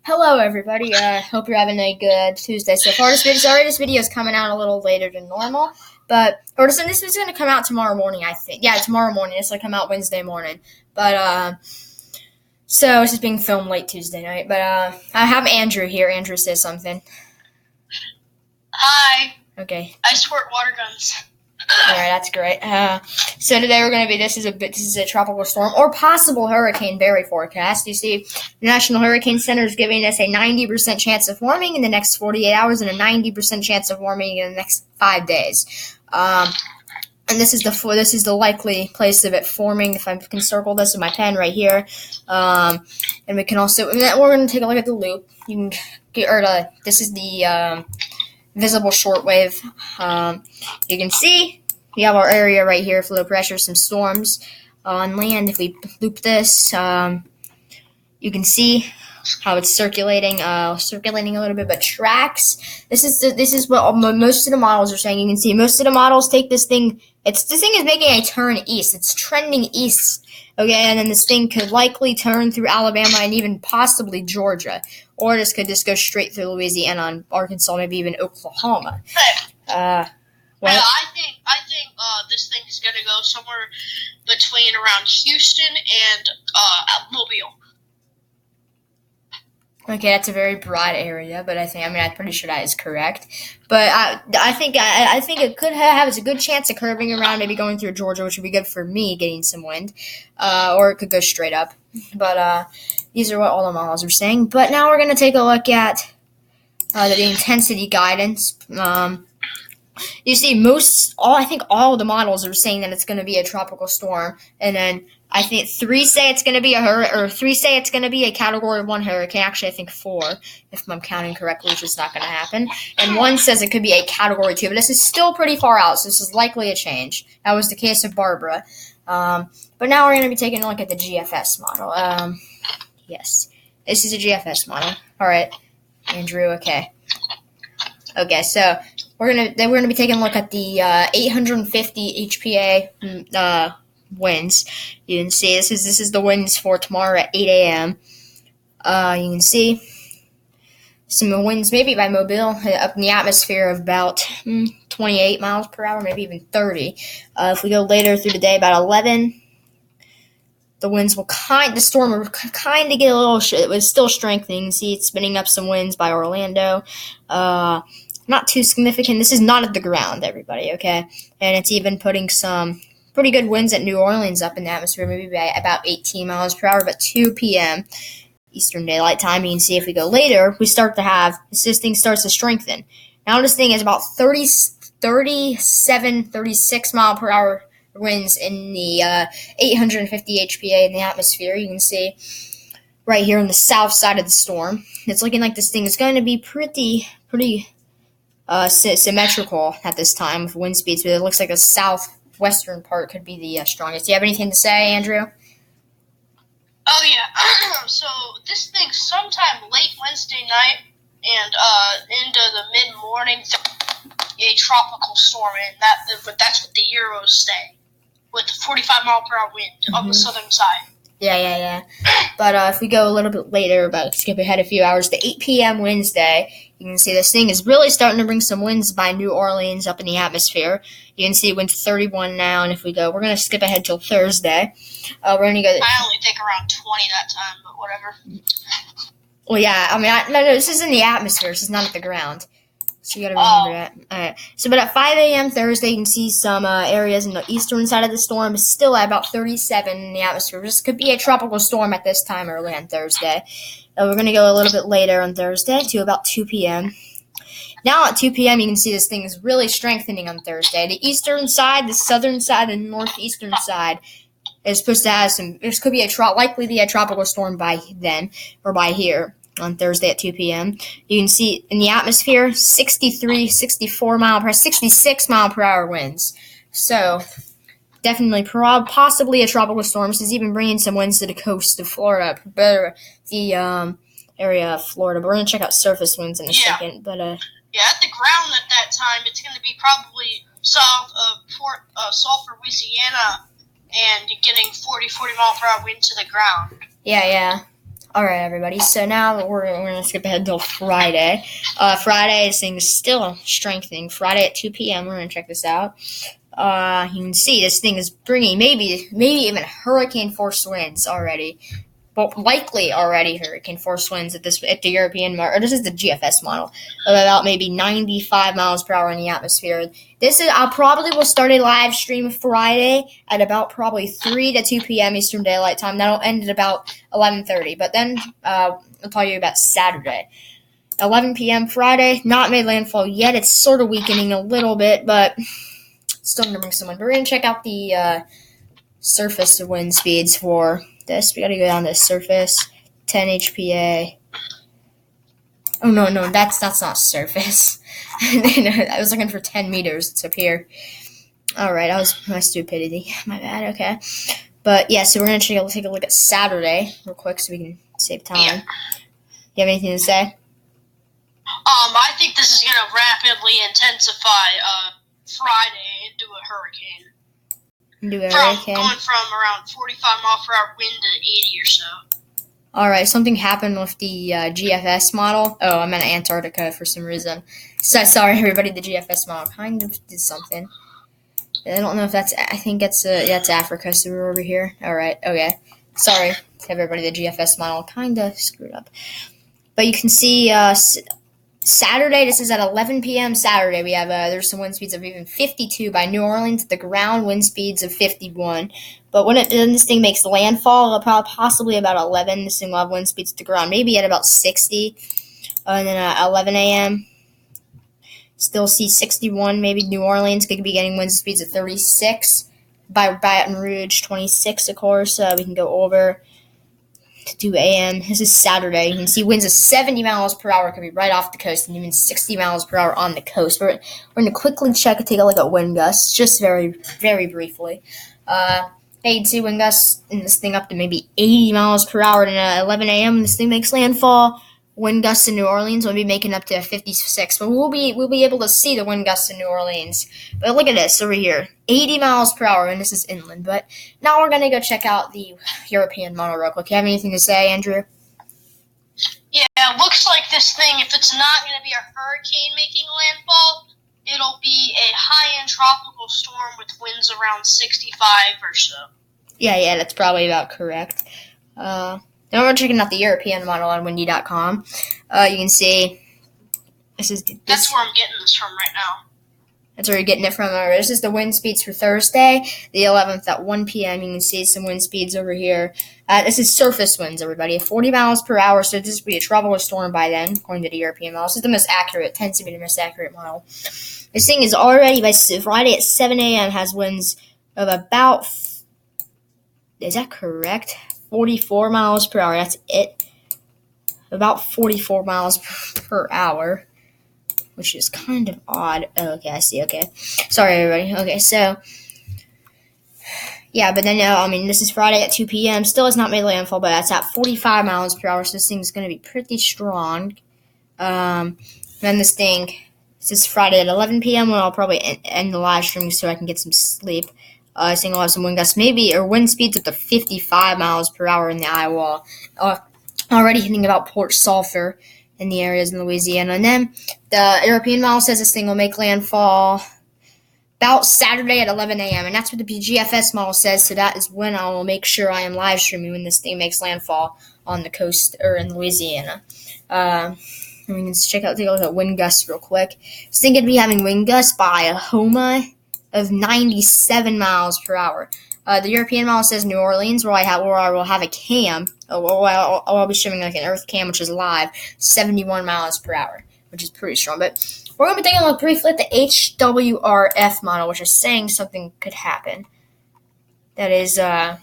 Hello, everybody. Hope you're having a good Tuesday so far. This video is coming out a little later than normal, this is going to come out tomorrow morning, I think. Yeah, tomorrow morning. It's going to come out Wednesday morning. So this is being filmed late Tuesday night. I have Andrew here. Andrew says something. Hi. Okay. I squirt water guns. All right, that's great. So today we're going to be this is a tropical storm or possible hurricane very forecast. You see, the National Hurricane Center is giving us a 90% chance of forming in the next 48 hours and a 90% chance of forming in the next 5 days. And this is the likely place of it forming. If I can circle this with my pen right here, and we can also we're going to take a look at the loop. You can get this is the visible shortwave. You can see we have our area right here for low pressure, some storms on land. If we loop this, you can see how it's circulating a little bit, but tracks. This is what most of the models are saying. You can see most of the models take this thing. This thing is making a turn east. It's trending east. Okay, and then this thing could likely turn through Alabama and even possibly Georgia, or this could just go straight through Louisiana and Arkansas, maybe even Oklahoma. What? I think this thing is going to go somewhere between around Houston and Mobile. Okay, that's a very broad area, but I'm pretty sure that is correct. But I think it could have a good chance of curving around, maybe going through Georgia, which would be good for me getting some wind, or it could go straight up. But these are what all the models are saying. But now we're going to take a look at the intensity guidance. You see, I think all of the models are saying that it's going to be a tropical storm, and then I think 3 say it's going to be a Category 1 hurricane. Actually, I think 4, if I'm counting correctly, which is not going to happen. And 1 says it could be a Category 2, but this is still pretty far out, so this is likely a change. That was the case of Barbara. But now we're going to be taking a look at the GFS model. Yes, this is a GFS model. All right, Andrew. Okay, so we're gonna be taking a look at the 850 HPA winds. You can see this is the winds for tomorrow at 8 a.m. You can see some winds maybe by Mobile up in the atmosphere of about 28 miles per hour, maybe even 30. If we go later through the day, about 11. The storm will kind of get a little. It was still strengthening. You can see it's spinning up some winds by Orlando. Not too significant. This is not at the ground, everybody, okay? And it's even putting some pretty good winds at New Orleans up in the atmosphere, maybe by about 18 miles per hour, but 2 p.m. Eastern Daylight Time. You can see if we go later, this thing starts to strengthen. Now this thing is about 36 mile per hour winds in the 850 HPA in the atmosphere. You can see right here on the south side of the storm. It's looking like this thing is going to be pretty symmetrical at this time with wind speeds, but it looks like the southwestern part could be the strongest. Do you have anything to say, Andrew? Oh, yeah. So this thing sometime late Wednesday night and into the mid-morning, a tropical storm, but that's what the Euros say, with 45 mile per hour wind on the southern side. Yeah. But if we go a little bit later, skip ahead a few hours, the 8 p.m. Wednesday, you can see this thing is really starting to bring some winds by New Orleans up in the atmosphere. You can see winds 31 now, and we're going to skip ahead till Thursday. We're going to go. I only think around 20 that time, but whatever. Well, yeah, no, this is in the atmosphere. This is not at the ground. So you gotta remember that. Alright. But at 5 a.m. Thursday, you can see some areas in the eastern side of the storm. It's still at about 37 in the atmosphere. This could be a tropical storm at this time early on Thursday. We're going to go a little bit later on Thursday to about 2 p.m. Now at 2 p.m., you can see this thing is really strengthening on Thursday. The eastern side, the southern side, and northeastern side is supposed to have this could be likely be a tropical storm by then, or by here. On Thursday at 2 p.m. You can see in the atmosphere 63, 64 66 mile per hour winds. So definitely possibly a tropical storm. This is even bringing some winds to the coast of Florida, the area of Florida. But we're going to check out surface winds in a second. But at the ground at that time, it's going to be probably south of Sulphur, Louisiana, and getting 40 mile per hour wind to the ground. Yeah. All right, everybody. So now we're going to skip ahead until Friday. Friday, this thing is still strengthening. Friday at 2 p.m., we're going to check this out. You can see this thing is bringing maybe even hurricane force winds already. But likely already hurricane force winds at the European or this is the GFS model of about maybe 95 miles per hour in the atmosphere. I probably will start a live stream Friday at about probably 3 to 2 p.m. Eastern Daylight Time. That'll end at about 11:30. But then I'll tell you about Saturday. 11 p.m. Friday, not made landfall yet. It's sort of weakening a little bit, but still going to bring someone. We're going to check out the surface wind speeds for this. We got to go down to surface, 10 HPA. Oh, no, that's not surface. I was looking for 10 meters. It's up here. All right, that was my stupidity. My bad, okay. But, yeah, so we're going to take a look at Saturday real quick so we can save time. Yeah. You have anything to say? I think this is going to rapidly intensify Friday into a hurricane. Going from around 45 mile per hour wind to 80 or so. All right, something happened with the GFS model. Oh, I'm in Antarctica for some reason. So sorry, everybody. The GFS model kind of did something. I don't know if that's. I think it's Africa. So we're over here. All right. Okay. Sorry, everybody. The GFS model kind of screwed up. But you can see Saturday. This is at 11 p.m. Saturday. We have there's some wind speeds of even 52 by New Orleans. The ground wind speeds of 51. But when this thing makes landfall, possibly about 11. This thing will have wind speeds to ground, maybe at about 60. And then at 11 a.m., still see 61. Maybe New Orleans could be getting wind speeds of 36. By Baton Rouge, 26, of course. We can go over to 2 a.m. This is Saturday. You can see winds of 70 miles per hour could be right off the coast and even 60 miles per hour on the coast. We're going to quickly take a look at wind gusts, just very, very briefly. You can see wind gusts in this thing up to maybe 80 miles per hour. And at 11 a.m., this thing makes landfall. Wind gusts in New Orleans will be making up to 56, but we'll be able to see the wind gusts in New Orleans. But look at this over here, 80 miles per hour, and this is inland. But now we're going to go check out the European model real quick. You have anything to say, Andrew? Yeah, it looks like this thing, if it's not going to be a hurricane making landfall, it'll be a high-end tropical storm with winds around 65 or so. Yeah, that's probably about correct. Now we're checking out the European model on windy.com. You can see that's where I'm getting this from right now. That's where you're getting it from. This is the wind speeds for Thursday, the 11th at 1 p.m. You can see some wind speeds over here. This is surface winds, everybody, 40 miles per hour. So this will be a tropical storm by then, according to the European model. This is the most accurate, tends to be the most accurate model. This thing is already by Friday at 7 a.m. has winds of about. Is that correct? 44 miles per hour. That's it. About 44 miles per hour, which is kind of odd. Oh, okay, I see. Okay. Sorry, everybody. Okay, so, yeah, but then, this is Friday at 2 p.m. Still has not made landfall, but that's at 45 miles per hour, so this thing's going to be pretty strong. Then this is Friday at 11 p.m. when I'll probably end the live stream so I can get some sleep. I think I'll have some wind gusts, wind speeds up to 55 miles per hour in the eye wall. Already hitting about Port Sulphur in the areas in Louisiana. And then the European model says this thing will make landfall about Saturday at 11 a.m. And that's what the GFS model says. So that is when I will make sure I am live streaming when this thing makes landfall on the coast or in Louisiana. We can take a look at wind gusts real quick. This thing could be having wind gusts by a HOMA of 97 miles per hour. The European model says New Orleans, where I will have a cam. I'll be showing like an Earth cam, which is live, 71 miles per hour, which is pretty strong. But we're going to be taking a look briefly at the HWRF model, which is saying something could happen. That is, you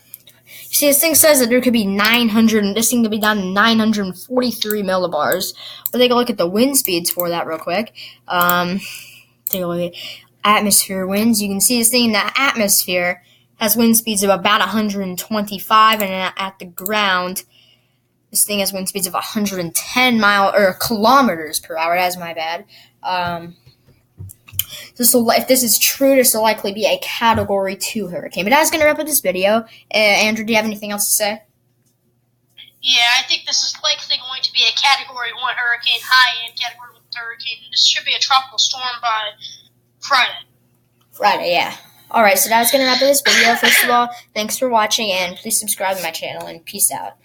see, this thing says that there could be 900, this thing could be down to 943 millibars. We'll take a look at the wind speeds for that real quick. Take a look at atmosphere winds. You can see this thing in the atmosphere has wind speeds of about 125, and at the ground, this thing has wind speeds of 110 kilometers per hour. That's my bad. If this is true, this will likely be a Category 2 hurricane. But that's going to wrap up this video. Andrew, do you have anything else to say? Yeah, I think this is likely going to be a Category 1 hurricane, high-end Category 1 hurricane. This should be a tropical storm by Friday. Friday, yeah. Alright, so that's going to wrap up this video. First of all, thanks for watching, and please subscribe to my channel, and peace out.